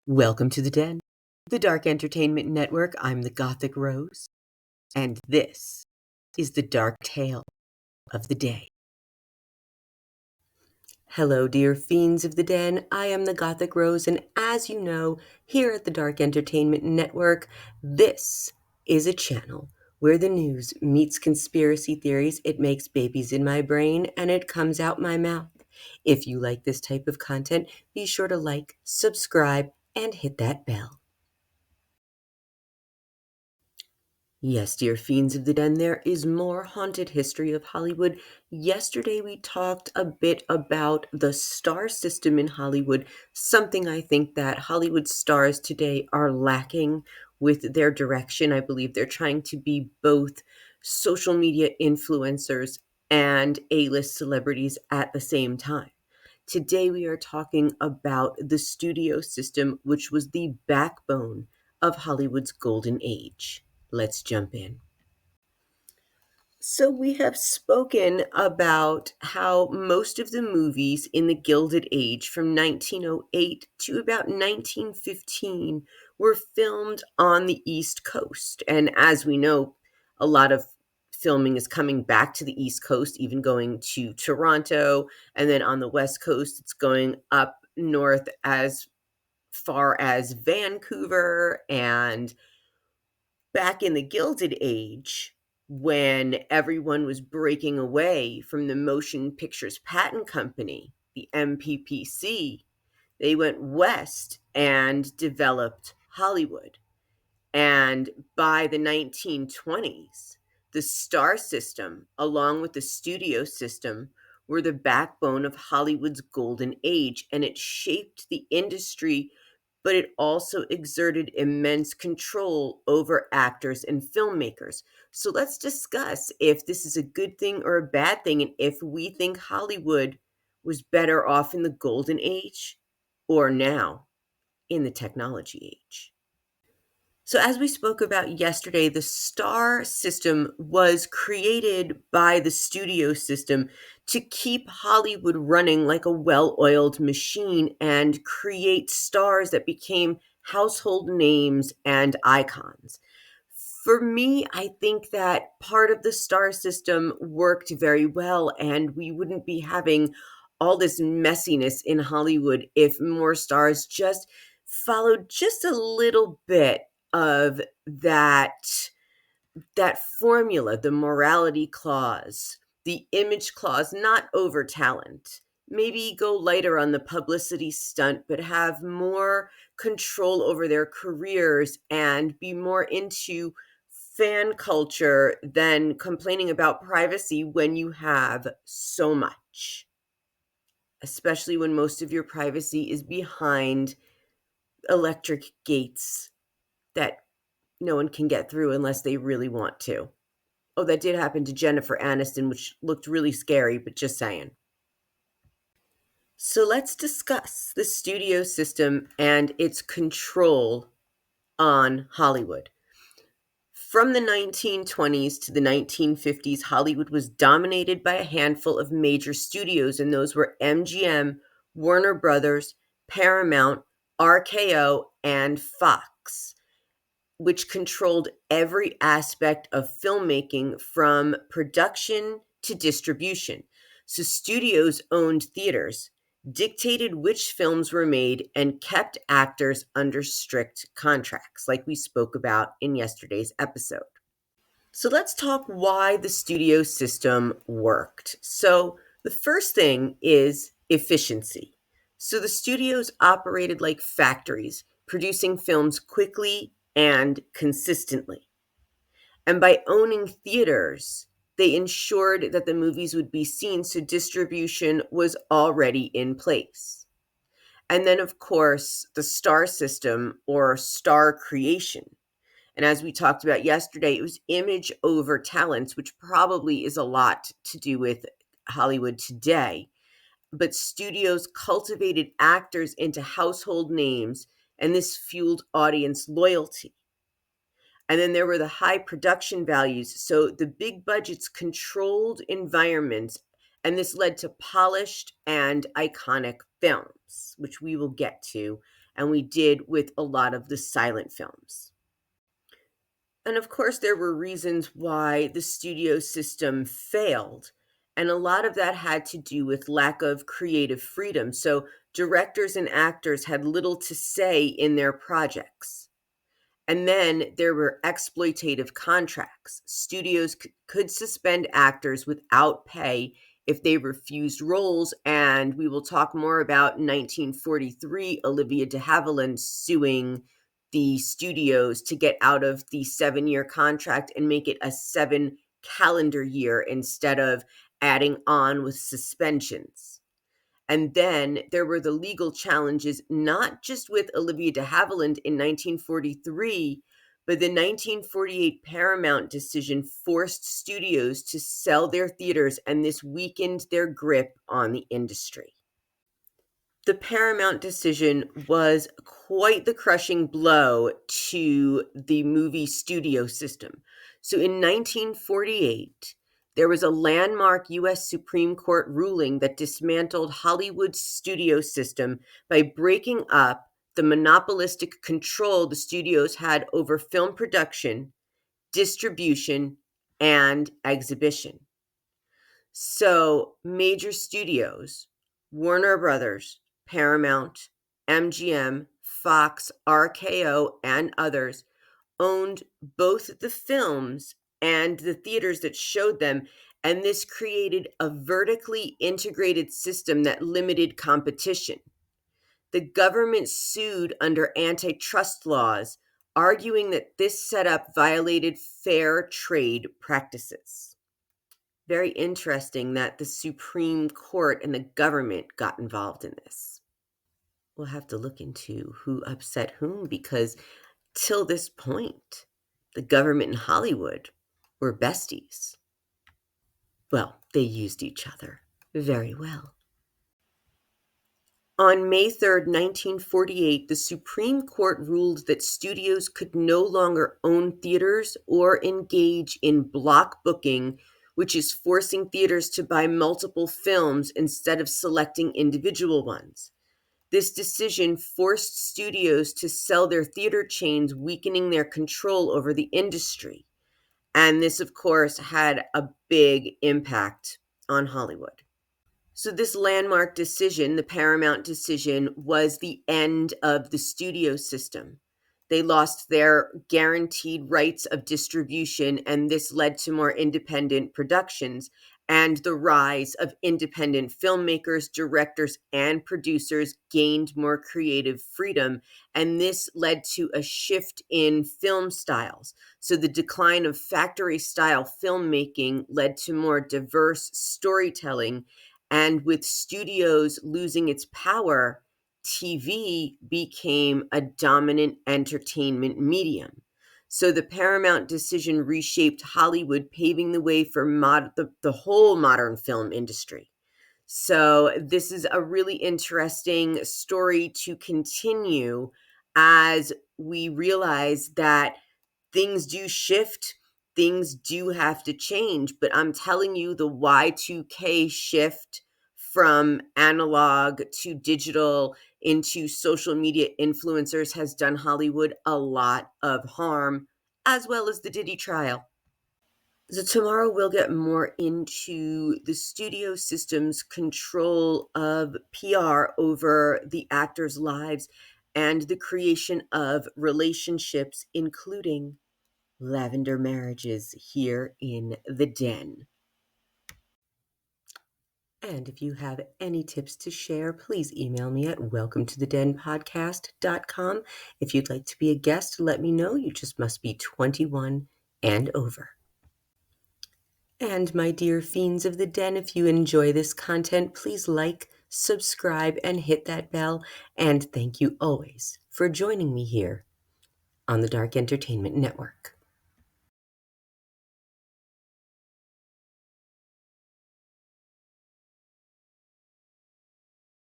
Welcome to the Den, the Dark Entertainment Network. I'm the Gothic Rose, and this is the dark tale of the day. Hello, dear fiends of the Den. I am the Gothic Rose, and as you know, here at the Dark Entertainment Network, this is a channel where the news meets conspiracy theories. It makes babies in my brain, and it comes out my mouth. If you like this type of content, be sure to like, subscribe, and hit that bell. Yes, dear fiends of the den, there is more haunted history of Hollywood. Yesterday we talked a bit about the star system in Hollywood, something I think that Hollywood stars today are lacking with their direction. I believe they're trying to be both social media influencers and A-list celebrities at the same time. Today we are talking about the studio system, which was the backbone of Hollywood's golden age. Let's jump in. So, we have spoken about how most of the movies in the Gilded Age from 1908 to about 1915 were filmed on the East Coast. And as we know, a lot of filming is coming back to the East Coast, even going to Toronto. And then on the West Coast, it's going up north as far as Vancouver. And back in the Gilded Age, when everyone was breaking away from the Motion Pictures Patent Company, the MPPC, they went west and developed Hollywood. And by the 1920s, the star system, along with the studio system, were the backbone of Hollywood's golden age, and it shaped the industry, but it also exerted immense control over actors and filmmakers. So let's discuss if this is a good thing or a bad thing, and if we think Hollywood was better off in the golden age or now in the technology age. So, as we spoke about yesterday, the star system was created by the studio system to keep Hollywood running like a well oiled machine and create stars that became household names and icons. For me, I think that part of the star system worked very well, and we wouldn't be having all this messiness in Hollywood if more stars just followed just a little bit of that formula, the morality clause, the image clause, not over talent. Maybe go lighter on the publicity stunt, but have more control over their careers and be more into fan culture than complaining about privacy when you have so much, especially when most of your privacy is behind electric gates that no one can get through unless they really want to. Oh, that did happen to Jennifer Aniston, which looked really scary, but just saying. So let's discuss the studio system and its control on Hollywood. From the 1920s to the 1950s, Hollywood was dominated by a handful of major studios, and those were MGM, Warner Brothers, Paramount, RKO, and Fox, which controlled every aspect of filmmaking from production to distribution. So studios owned theaters, dictated which films were made, and kept actors under strict contracts, like we spoke about in yesterday's episode. So let's talk why the studio system worked. So the first thing is efficiency. So the studios operated like factories, producing films quickly and consistently. And by owning theaters, they ensured that the movies would be seen, so distribution was already in place. And then, of course, the star system or star creation. And as we talked about yesterday, it was image over talent, which probably is a lot to do with Hollywood today. But studios cultivated actors into household names, and this fueled audience loyalty. And then there were the high production values. So the big budgets controlled environments And this led to polished and iconic films, which we will get to, and we did with a lot of the silent films. And of course, there were reasons why the studio system failed. And a lot of that had to do with lack of creative freedom. So directors and actors had little to say in their projects. And then there were exploitative contracts. Studios could suspend actors without pay if they refused roles. And we will talk more about 1943, Olivia de Havilland suing the studios to get out of the 7-year contract and make it a 7 calendar year instead of adding on with suspensions. And then there were the legal challenges, not just with Olivia de Havilland in 1943, but the 1948 Paramount decision forced studios to sell their theaters, and this weakened their grip on the industry. The Paramount decision was quite the crushing blow to the movie studio system. So in 1948, there was a landmark U.S. Supreme Court ruling that dismantled Hollywood's studio system by breaking up the monopolistic control the studios had over film production, distribution, and exhibition. So major studios, Warner Brothers, Paramount, MGM, Fox, RKO, and others, owned both the films and the theaters that showed them, and this created a vertically integrated system that limited competition. The government sued under antitrust laws, arguing that this setup violated fair trade practices. Very interesting that the Supreme Court and the government got involved in this. We'll have to look into who upset whom, because till this point, the government and Hollywood were besties. Well, they used each other very well. On May 3rd, 1948, the Supreme Court ruled that studios could no longer own theaters or engage in block booking, which is forcing theaters to buy multiple films instead of selecting individual ones. This decision forced studios to sell their theater chains, weakening their control over the industry. And this, of course, had a big impact on Hollywood. So this landmark decision, the Paramount decision, was the end of the studio system. They lost their guaranteed rights of distribution, and this led to more independent productions and the rise of independent filmmakers, directors, and producers gained more creative freedom. And this led to a shift in film styles. So the decline of factory style filmmaking led to more diverse storytelling. And with studios losing its power, TV became a dominant entertainment medium. So the Paramount decision reshaped Hollywood, paving the way for the whole modern film industry. So this is a really interesting story to continue as we realize that things do shift, things do have to change. But I'm telling you, the Y2K shift from analog to digital into social media influencers has done Hollywood a lot of harm, as well as the Diddy trial. So tomorrow we'll get more into the studio system's control of PR over the actors' lives and the creation of relationships, including lavender marriages here in the Den. And if you have any tips to share, please email me at welcometothedenpodcast.com. If you'd like to be a guest, let me know. You just must be 21 and over. And my dear fiends of the Den, if you enjoy this content, please like, subscribe, and hit that bell. And thank you always for joining me here on the Dark Entertainment Network.